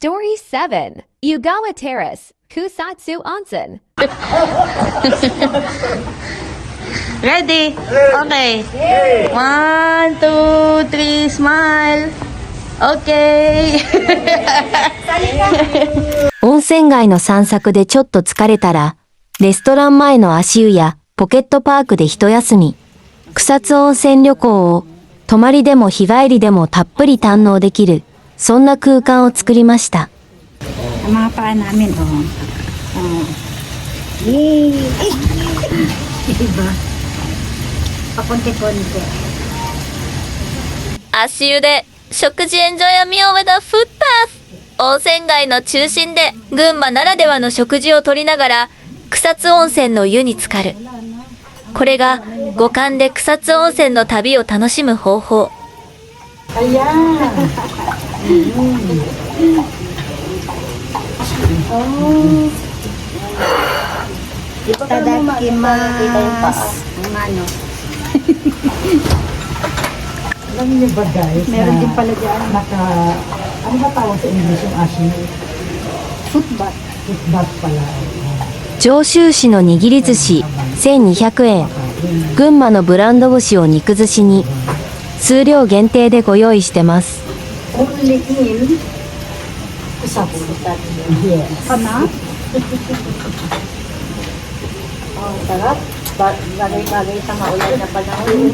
Story 7 Yugawa Terrace, Kusatsu Onsen. Ready? Okay. 1, 2, 3, smile. Okay. 温泉街の散策でちょっと疲れたら、レストラン前の足湯やポケットパークで一休み。草津温泉旅行を泊まりでも日帰りでもたっぷり堪能できる、そんな空間を作りました。Ang mga paa namin, Yay! Diba? Pakunti-kunti. 足湯で食事エンジョイアミオウェダフッパス。温泉街の中心で群馬ならではの食事をとりながら草津温泉の湯に浸かる。これが五感で草津温泉の旅を楽しむ方法。Itadakimasu. Ano? Alam niyo ba guys, Meron din pala dyan. Ano ba tawag sa English yung asin? Footbath. Footbath pala. 上州市の握り寿司1200円。群馬のブランド牛を肉寿司に、数量限定でご用意してます。Only in Kusatsu. Yes. Ano? Oh, sarap. Bagay-bagay sa maulan na panahon.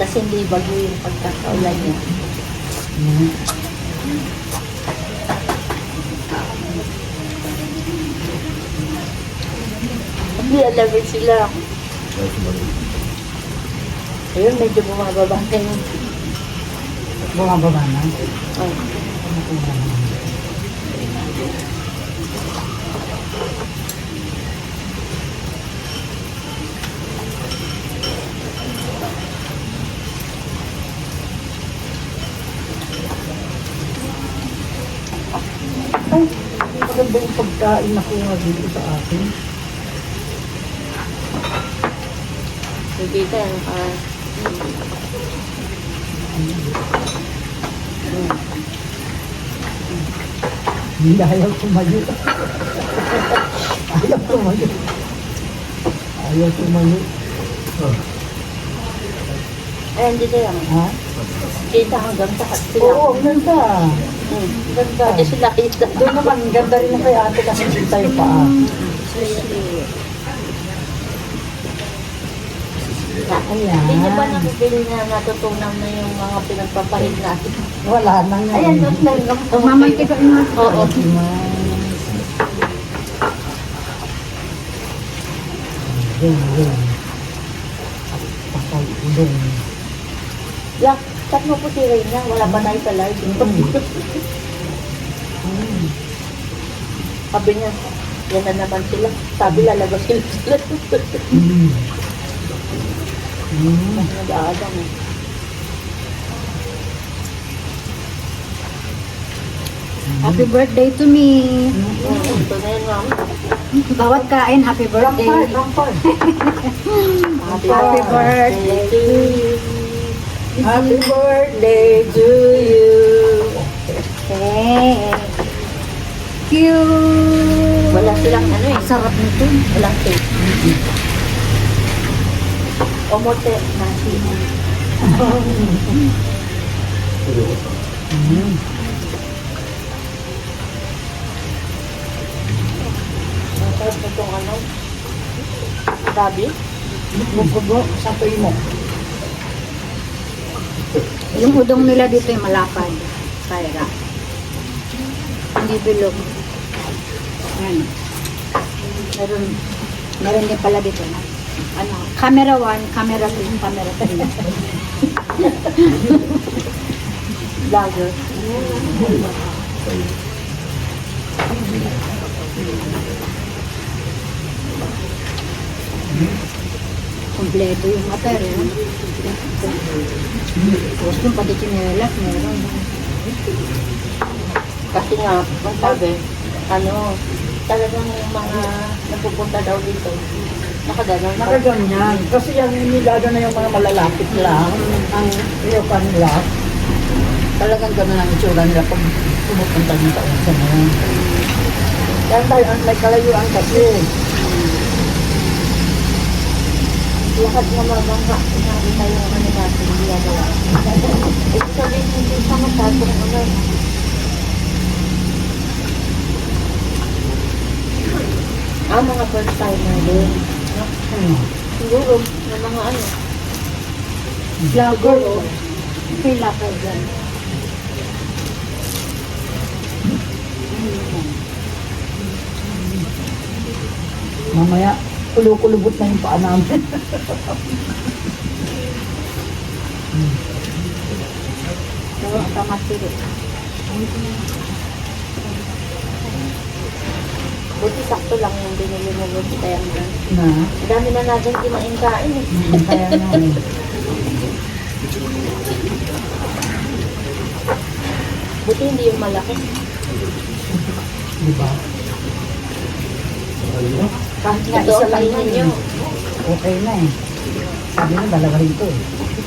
Kasi hindi bagyo yung pagkakaulan niya. Hindi alamig sila. Ayun, medyo bumababa na yun. Bumababa na. Ay, maganda yung pagkain na kuha dito sa akin. Hindi ka, Hindi ayaw tumayo. Ayaw tumayo. Ayaw tumayo. ay, hindi na yan. Ha? Kita hanggang sa sila. Oo, ang ganda. Ganda. Pati sila kita. Doon naman, ganda rin kay ate kasi kita yung paa. Ayan. Hindi niyo ba nakibili na natutunan na yung mga pinagpapahid natin? Wala na nga. Ayan, mas nanggang Mamantika nga. Oo. Patay udong. Yak, cut mo po si Reyna. Wala pa tayo sa live. Sabi niya, yan na naman sila. Sabi lalabas sila. Nag-aadang eh. Happy birthday to me. Ito na yan, ma'am. Bawat kain, happy birthday. Rampart. Happy birthday to you. Happy birthday to you. Thank you. Wala silang ano eh. Sarap nito. Walang cake. Omote nasi. Ang sarap nitong ano? Gabi? Mukubo sa tuyo mo. Yung udong nila dito yung malapad. Kaya. Hindi bilog. Ayan. Meron din pala dito na. Ano, camera 1, camera 2, camera 3. Vlogger. Kompleto yung ater, eh. Tapos yung pati chinelas, meron. Kasi nga, ang sabi, ano, talagang yung mga napupunta daw dito, nakaganon. Nakaganyan. Kasi yan nilado na yung mga malalapit lang. Ang iyokan nila. Talagang gano'n ang itsura nila pag pumupunta dito sa ngayon. Kaya tayo, may kalayuan kasi. Lahat na mabangga. Nakita yung ano natin, ginagawa. Ito sabihin hindi sa masyado ng ano. Mga first timer din. Siguro, na mga ano. Vlogger, o. May lakad dyan. Mamaya, kulukulubot na yung paa namin. So, kamasiri. Buti sakto lang yung binili mo buti kaya mo. Na, Dami na natin kinain-kain eh. kaya namin. Buti hindi yung malaki. Di ba? Kahit nga Ito, isa lang okay yun na yun. Okay na eh. Sabi na, dalawa rito eh.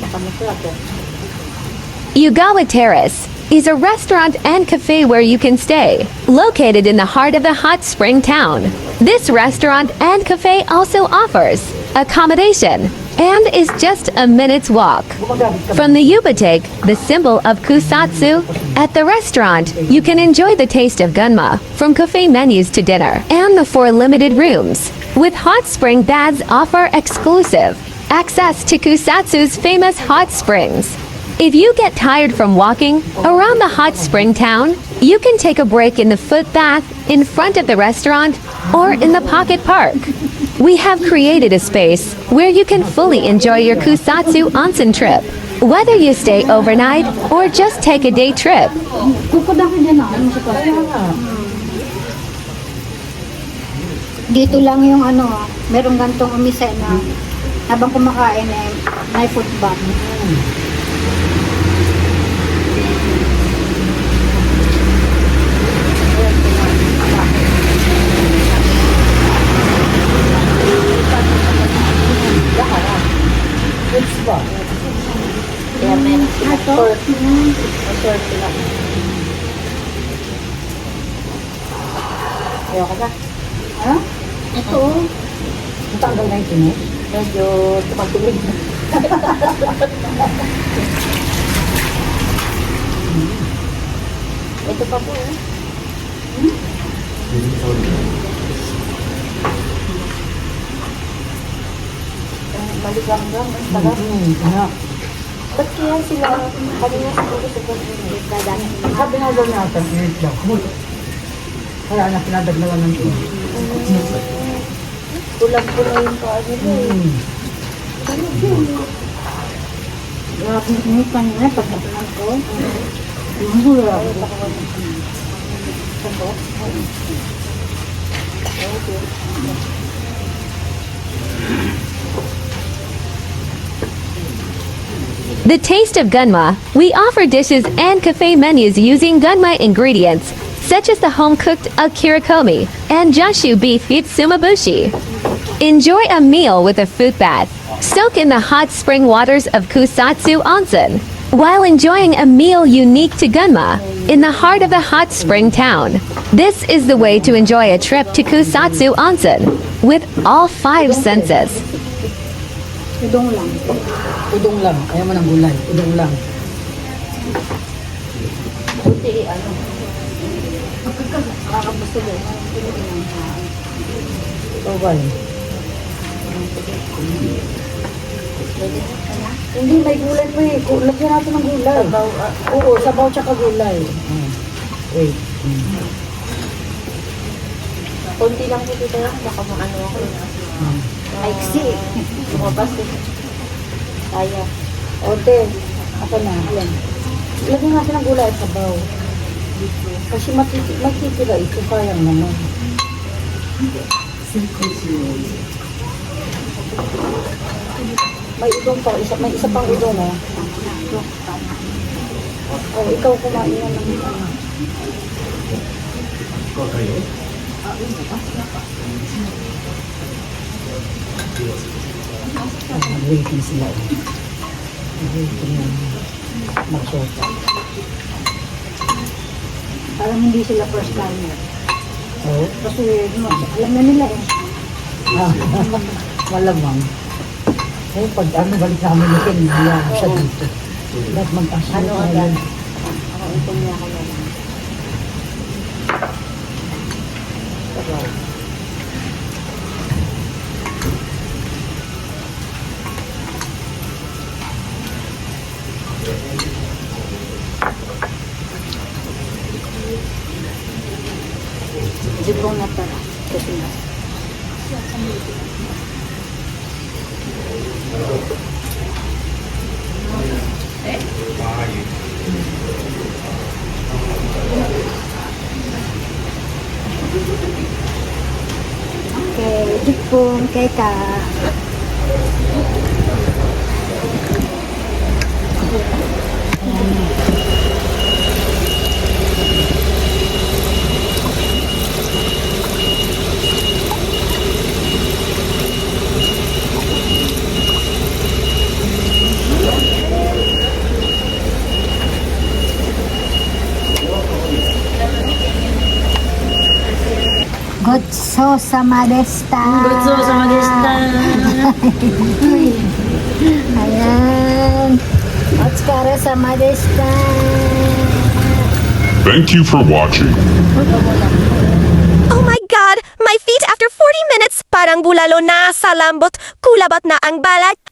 Nakamasarap eh. Yugawa Terrace is a restaurant and cafe where you can stay, located in the heart of the hot spring town. This restaurant and cafe also offers accommodation and is just a minute's walk Gumagamit ka ba? from the Yubatake, the symbol of Kusatsu. At the restaurant, you can enjoy the taste of gunma, from cafe menus to dinner, and the 4 limited rooms, with hot spring baths offer exclusive access to Kusatsu's famous hot springs. If you get tired from walking around the hot spring town, you can take a break in the foot bath in front of the restaurant or in the pocket park. We have created a space where you can fully enjoy your Kusatsu onsen trip, whether you stay overnight or just take a day trip. Bukod ako dyan ah. Ano sa Kaya nga. Dito lang yung ano ah. Merong gantong umise na habang kumakain eh, may food bath. Goods ba? Kaya meron sila short. Short sila. Ayoko ba? Ha? Ito oh. Ang tanggal na yung tinik. Medyo tumatulig na. Ito pa po eh. Maligang-gang. Tagal. Ano? Ba't kaya sila kanina siguro sa pag-ibig dadami nila? Sabi nga daw natin, wait lang. Kaya na pinadaglawan ng tinik. Pulang-pula yung paa nila eh. Grabe yung kanina pagkakunan ko. Yung hula. The taste of gunma, we offer dishes and cafe menus using gunma ingredients, such as the home-cooked akirakomi and jashu beef hitsumabushi. Enjoy a meal with a foot bath. Soak in the hot spring waters of Kusatsu Onsen, while enjoying a meal unique to Gunma in the heart of the hot spring town. This is the way to enjoy a trip to Kusatsu Onsen with all 5 senses. Udong lang. Udong lang. Ayaw mo ng gulay. Udong lang. Buti ano. Nakakabusog eh. Tawal. Hindi, may gulay pa eh. Lagyan natin ng gulay. Sabaw. Oo, sabaw tsaka gulay. Wait. Konti lang po dito lang. Baka maano ako. Maiksi. Lumabas eh. Kaya. Ote. Ako na. Yan. Lagyan natin ng gulay at sabaw. Kasi matitira ito. Sayang naman. May udong pa. May isa pang udong ha. Oh, ikaw kumain na ng ano. Waiting sila. Waiting na. Mag-shota. Parang hindi sila first timer. Oo. Kasi no, alam na nila eh. Ah, malamang. Eh, pag balik namin ni Ken, yan siya dito. Dapat mag-asya Ano na agad? yan. Ako itong niya ko lang. Jepong na para. Kasi na. Okay, Jepong kayka. Gotso sama desta. Gotso sama desta. Ayan. Otsukare sama desta. Thank you for watching. Oh my God! My feet after 40 minutes! Parang bulalo na sa lambot. Kulabat na ang balat